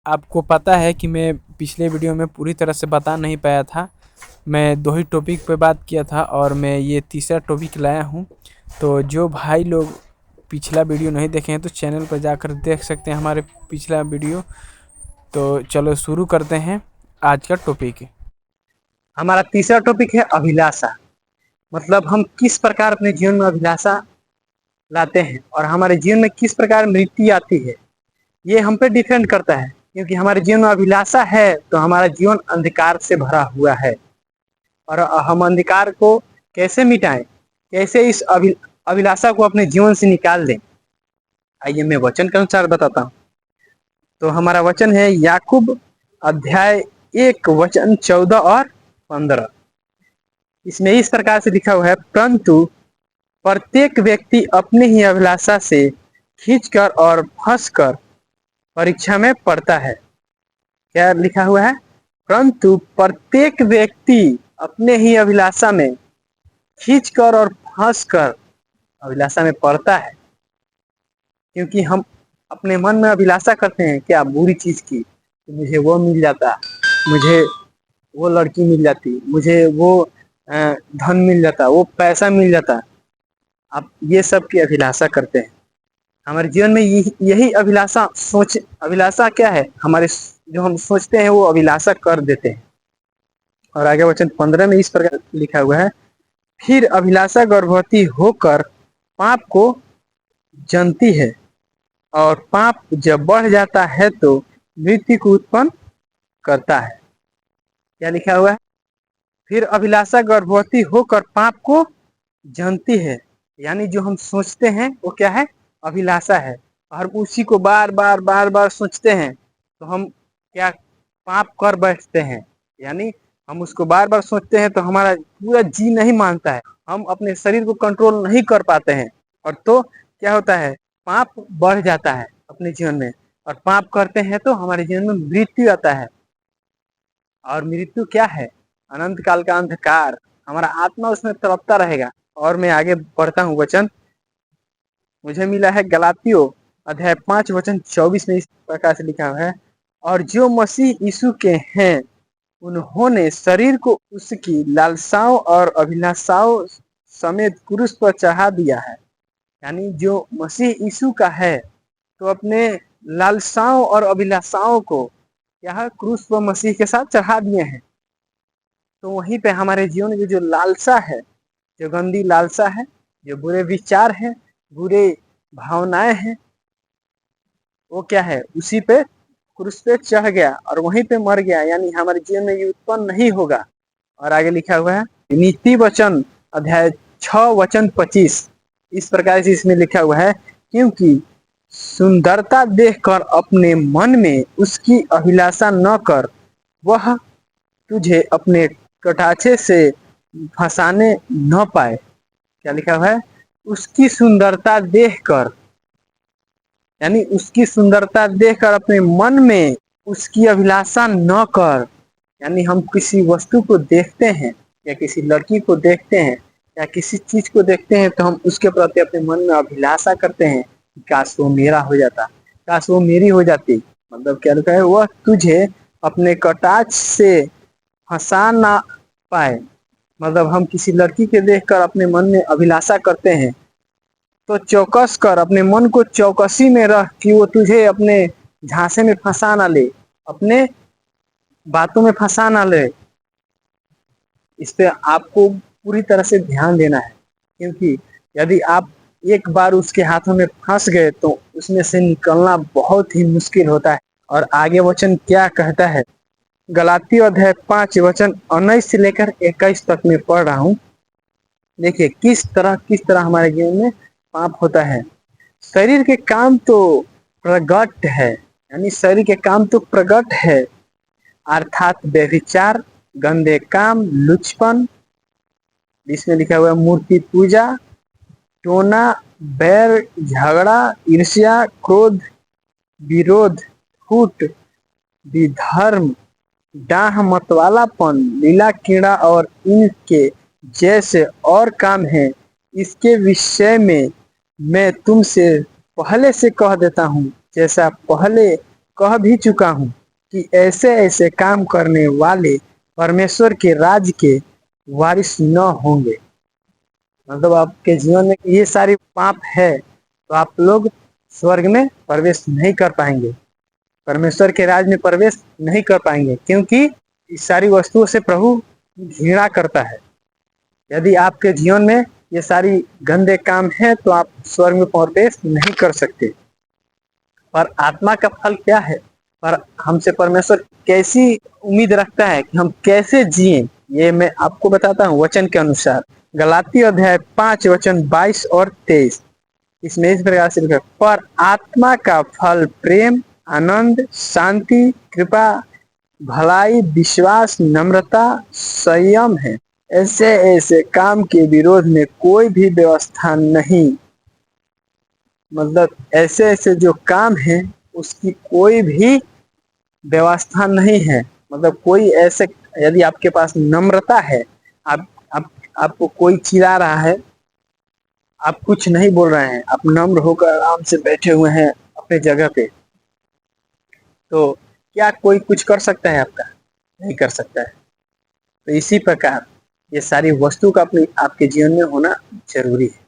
आपको पता है कि मैं पिछले वीडियो में पूरी तरह से बता नहीं पाया था। मैं 2 ही टॉपिक पे बात किया था और मैं ये तीसरा टॉपिक लाया हूँ। तो जो भाई लोग पिछला वीडियो नहीं देखे हैं तो चैनल पर जाकर देख सकते हैं हमारे पिछला वीडियो। तो चलो शुरू करते हैं आज का टॉपिक। हमारा तीसरा टॉपिक है अभिलाषा। मतलब हम किस प्रकार अपने जीवन में अभिलाषा लाते हैं और हमारे जीवन में किस प्रकार मृत्यु आती है, ये हम पे डिपेंड करता है। क्योंकि हमारे जीवन में अभिलाषा है तो हमारा जीवन अंधकार से भरा हुआ है और हम अंधकार को कैसे मिटाएं, कैसे इस अभिलाषा को अपने जीवन से निकाल दें, आइए मैं वचन के अनुसार बताता हूँ। तो हमारा वचन है याकूब अध्याय 1 वचन 14 और 15। इसमें इस प्रकार से लिखा हुआ है, परंतु प्रत्येक व्यक्ति अपनी ही अभिलाषा से खींचकर और फंसकर परीक्षा में पड़ता है। क्या लिखा हुआ है? परंतु प्रत्येक व्यक्ति अपने ही अभिलाषा में खींचकर और फंसकर अभिलाषा में पड़ता है। क्योंकि हम अपने मन में अभिलाषा करते हैं क्या बुरी चीज की, तो मुझे वो मिल जाता, मुझे वो लड़की मिल जाती, मुझे वो धन मिल जाता, वो पैसा मिल जाता। आप ये सब की अभिलाषा करते हैं। हमारे जीवन में यही अभिलाषा क्या है? हमारे जो हम सोचते हैं वो अभिलाषा कर देते हैं। और आगे वचन 15 में इस प्रकार लिखा हुआ है, फिर अभिलाषा गर्भवती होकर पाप को जनती है और पाप जब बढ़ जाता है तो मृत्यु को उत्पन्न करता है। क्या लिखा हुआ है? फिर अभिलाषा गर्भवती होकर पाप को जनती है, यानी जो हम सोचते हैं वो क्या है? अभिलाषा है। और उसी को बार बार सोचते हैं तो हम क्या पाप कर बैठते हैं। यानी हम उसको बार बार सोचते हैं तो हमारा पूरा जी नहीं मानता है, हम अपने शरीर को कंट्रोल नहीं कर पाते हैं और तो क्या होता है? पाप बढ़ जाता है अपने जीवन में और पाप करते हैं तो हमारे जीवन में मृत्यु आता है। और मृत्यु क्या है? अनंत काल का अंधकार, हमारा आत्मा उसमें तड़पता रहेगा। और मैं आगे बढ़ता हूँ, वचन मुझे मिला है गलातियों अध्याय 5 वचन 24 में इस प्रकार से लिखा हुआ है, और जो मसीह यीशु के हैं उन्होंने शरीर को उसकी लालसाओं और अभिलाषाओं समेत क्रूस पर चढ़ा दिया है। यानी जो मसीह यीशु का है तो अपने लालसाओं और अभिलाषाओं को यह क्रूस पर मसीह के साथ चढ़ा दिए हैं। तो वहीं पे हमारे जीवन की जो लालसा है, जो गंदी लालसा है, जो बुरे विचार हैं, बुरे भावनाएं हैं, वो क्या है? उसी पे क्रूस पे चढ़ गया और वहीं पे मर गया। यानी हमारे जीवन में ये उत्पन्न नहीं होगा। और आगे लिखा हुआ है नीति वचन अध्याय 6 वचन 25 इस प्रकार से इसमें लिखा हुआ है, क्योंकि सुंदरता देखकर अपने मन में उसकी अभिलाषा न कर, वह तुझे अपने कटाक्षे से फंसाने न पाए। क्या लिखा हुआ है? उसकी सुंदरता देखकर, यानी उसकी सुंदरता देखकर अपने मन में उसकी अभिलाषा न कर। यानी हम किसी वस्तु को देखते हैं या किसी लड़की को देखते हैं या किसी चीज को देखते हैं तो हम उसके प्रति अपने मन में अभिलाषा करते हैं, काश वो मेरा हो जाता, काश वो मेरी हो जाती। मतलब क्या लिखा है? वह तुझे अपने कटाक्ष से फंसा ना पाए। मतलब हम किसी लड़की के देखकर अपने मन में अभिलाषा करते हैं तो चौकस कर, अपने मन को चौकसी में रख कि वो तुझे अपने झांसे में फंसा ना ले, अपने बातों में फंसा ना ले। इस पे आपको पूरी तरह से ध्यान देना है, क्योंकि यदि आप एक बार उसके हाथों में फंस गए तो उसमें से निकलना बहुत ही मुश्किल होता है। और आगे वचन क्या कहता है? गलातियों अध्याय 5 वचन 19 से लेकर 21 तक में पढ़ रहा हूँ। देखिए किस तरह हमारे जीवन में पाप होता है। शरीर के काम तो प्रगट है, यानी शरीर के काम तो प्रगट है, अर्थात व्यभिचार, गंदे काम, लुचपन, इसमें लिखा हुआ है मूर्ति पूजा, टोना, बैर, झगड़ा, ईर्ष्या, क्रोध, विरोध, फूट, विधर्म, डाह, मतवालापन, लीला कीड़ा और इनके जैसे और काम हैं। इसके विषय में मैं तुमसे पहले से कह देता हूँ, जैसा पहले कह भी चुका हूँ कि ऐसे ऐसे काम करने वाले परमेश्वर के राज्य के वारिस न होंगे। मतलब आपके जीवन में ये सारी पाप है तो आप लोग स्वर्ग में प्रवेश नहीं कर पाएंगे, परमेश्वर के राज में प्रवेश नहीं कर पाएंगे, क्योंकि इस सारी वस्तुओं से प्रभु घृणा करता है। यदि आपके जीवन में ये सारी गंदे काम है तो आप स्वर्ग में प्रवेश नहीं कर सकते। और आत्मा का फल क्या है, पर हमसे परमेश्वर कैसी उम्मीद रखता है कि हम कैसे जिए, ये मैं आपको बताता हूँ वचन के अनुसार। गलाती अध्याय 5 वचन 22 और 23, इसमें इस प्रकार से लिखा, पर आत्मा का फल प्रेम, आनंद, शांति, कृपा, भलाई, विश्वास, नम्रता, संयम है। ऐसे ऐसे काम के विरोध में कोई भी व्यवस्था नहीं। मतलब ऐसे ऐसे जो काम है उसकी कोई भी व्यवस्था नहीं है। मतलब कोई ऐसे, यदि आपके पास नम्रता है, आप आपको कोई चिढ़ा रहा है, आप कुछ नहीं बोल रहे हैं, आप नम्र होकर आराम से बैठे हुए हैं अपने जगह पे, तो क्या कोई कुछ कर सकता है आपका? नहीं कर सकता है। तो इसी प्रकार ये सारी वस्तु का अपने आपके जीवन में होना जरूरी है।